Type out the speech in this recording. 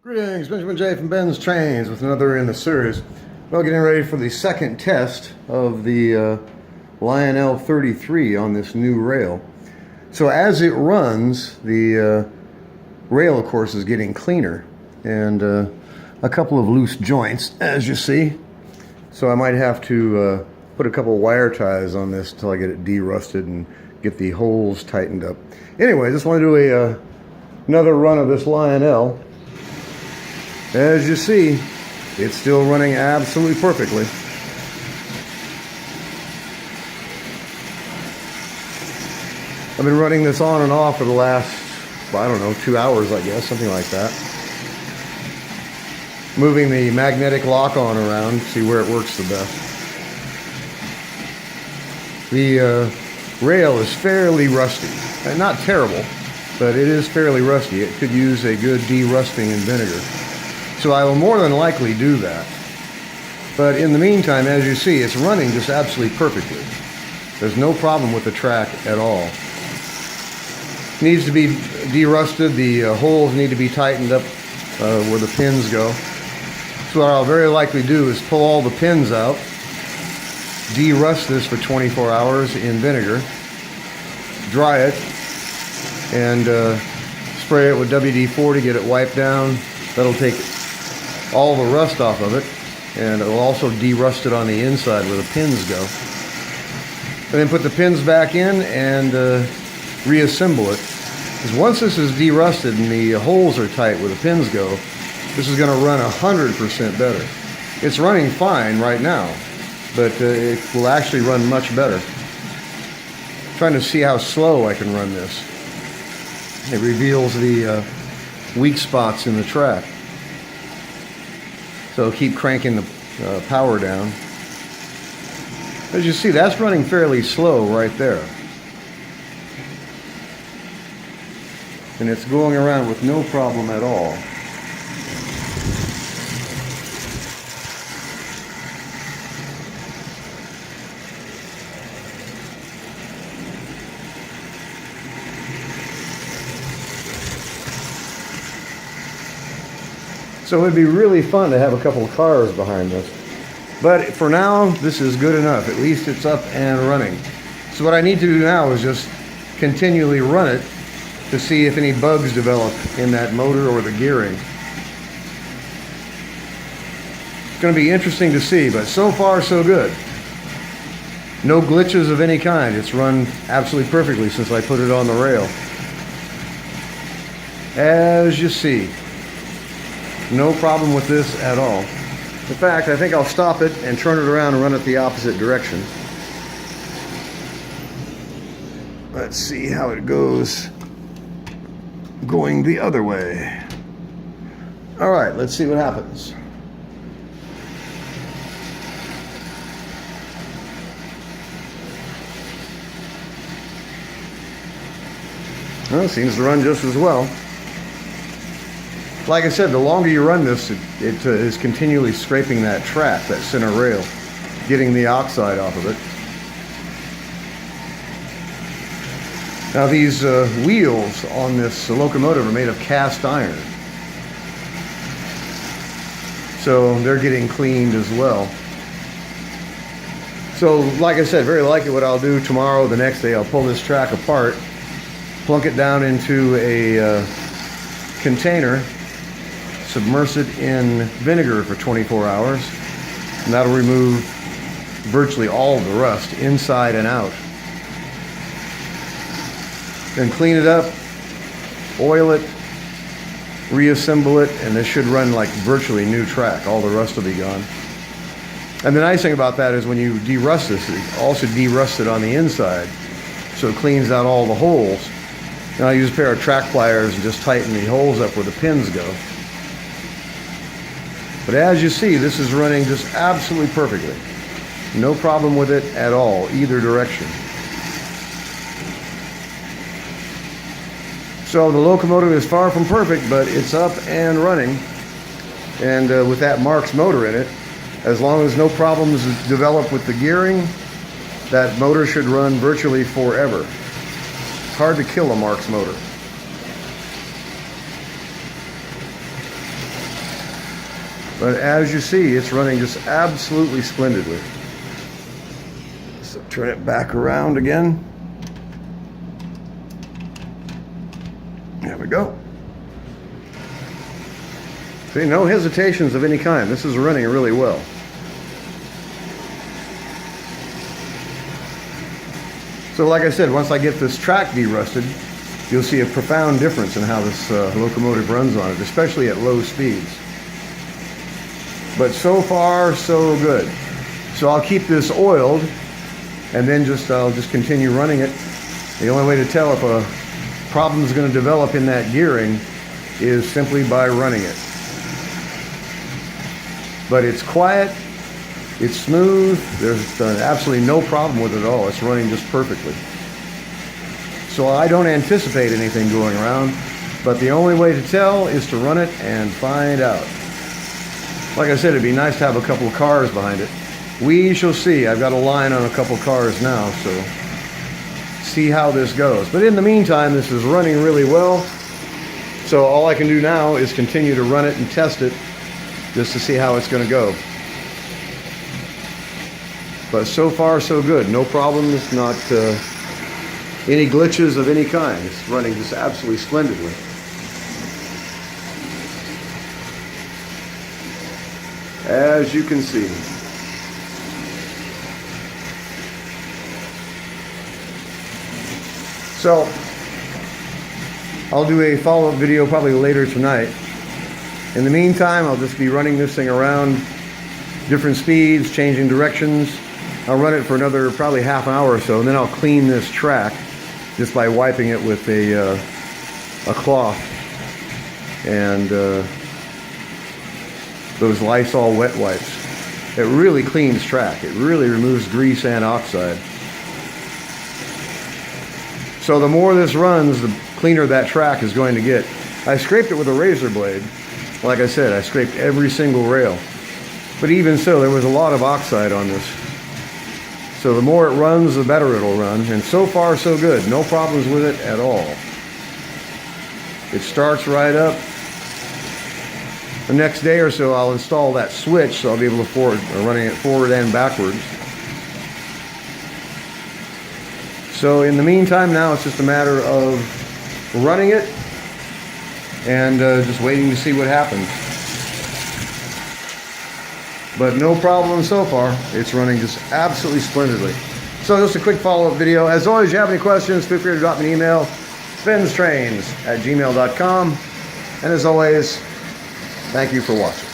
Greetings, Benjamin J. from BENZTRAINZ with another in the series. Well, getting ready for the second test of the Lionel 33 on this new rail. So as it runs, the rail, of course, is getting cleaner and a couple of loose joints, as you see. So I might have to put a couple wire ties on this until I get it de-rusted and get the holes tightened up. Anyway, just want to do another run of this Lionel. As you see, it's still running absolutely perfectly. I've been running this on and off for the last, I don't know, 2 hours, I guess, something like that. Moving the magnetic lock-on around, see where it works the best. The rail is fairly rusty. Not terrible, but it is fairly rusty. It could use a good de-rusting in vinegar. So I will more than likely do that. But in the meantime, as you see, it's running just absolutely perfectly. There's no problem with the track at all. Needs to be de-rusted. The holes need to be tightened up where the pins go. So what I'll very likely do is pull all the pins out, de-rust this for 24 hours in vinegar, dry it, and spray it with WD-40 to get it wiped down. That'll take all the rust off of it, and it will also de-rust it on the inside where the pins go. And then put the pins back in and reassemble it. Because once this is de-rusted and the holes are tight where the pins go, this is going to run 100% better. It's running fine right now, but it will actually run much better. I'm trying to see how slow I can run this. It reveals the weak spots in the track. So keep cranking the power down. As you see, that's running fairly slow right there. And it's going around with no problem at all. So it'd be really fun to have a couple of cars behind us. But for now, this is good enough. At least it's up and running. So what I need to do now is just continually run it to see if any bugs develop in that motor or the gearing. It's going to be interesting to see, but so far so good. No glitches of any kind. It's run absolutely perfectly since I put it on the rail. As you see. No problem with this at all. In fact, I think I'll stop it and turn it around and run it the opposite direction. Let's see how it goes going the other way. All right, let's see what happens. Well, it seems to run just as well. Like I said, the longer you run this, it is continually scraping that track, that center rail, getting the oxide off of it. Now these wheels on this locomotive are made of cast iron. So they're getting cleaned as well. So like I said, very likely what I'll do tomorrow, the next day, I'll pull this track apart, plunk it down into a container, submerge it in vinegar for 24 hours, and that'll remove virtually all of the rust inside and out. Then clean it up, oil it, reassemble it, and this should run like virtually new track. All the rust will be gone. And the nice thing about that is when you de-rust this, it also de-rusts it on the inside, so it cleans out all the holes. And I use a pair of track pliers and just tighten the holes up where the pins go. But as you see, this is running just absolutely perfectly. No problem with it at all, either direction. So the locomotive is far from perfect, but it's up and running. And with that Marx motor in it, as long as no problems develop with the gearing, that motor should run virtually forever. It's hard to kill a Marx motor. But as you see, it's running just absolutely splendidly. So turn it back around again. There we go. See, no hesitations of any kind. This is running really well. So like I said, once I get this track derusted, you'll see a profound difference in how this locomotive runs on it, especially at low speeds. But so far, so good. So I'll keep this oiled, and then I'll just continue running it. The only way to tell if a problem is going to develop in that gearing is simply by running it. But it's quiet, it's smooth, there's absolutely no problem with it at all. It's running just perfectly. So I don't anticipate anything going around, but the only way to tell is to run it and find out. Like I said, it'd be nice to have a couple of cars behind it. We shall see. I've got a line on a couple of cars now, so see how this goes. But in the meantime, this is running really well. So all I can do now is continue to run it and test it just to see how it's going to go. But so far, so good. No problems, not any glitches of any kind. It's running just absolutely splendidly. As you can see. So, I'll do a follow-up video probably later tonight. In the meantime, I'll just be running this thing around different speeds, changing directions. I'll run it for another probably half an hour or so, and then I'll clean this track just by wiping it with a cloth and those Lysol wet wipes. It really cleans track. It really removes grease and oxide. So the more this runs, the cleaner that track is going to get. I scraped it with a razor blade. Like I said, I scraped every single rail. But even so, there was a lot of oxide on this. So the more it runs, the better it'll run. And so far, so good. No problems with it at all. It starts right up. The next day or so, I'll install that switch, so I'll be able to running it forward and backwards. So in the meantime, now it's just a matter of running it and just waiting to see what happens. But no problem so far. It's running just absolutely splendidly. So just a quick follow-up video. As always, if you have any questions, feel free to drop me an email, BENZTRAINZ@gmail.com. And as always, thank you for watching.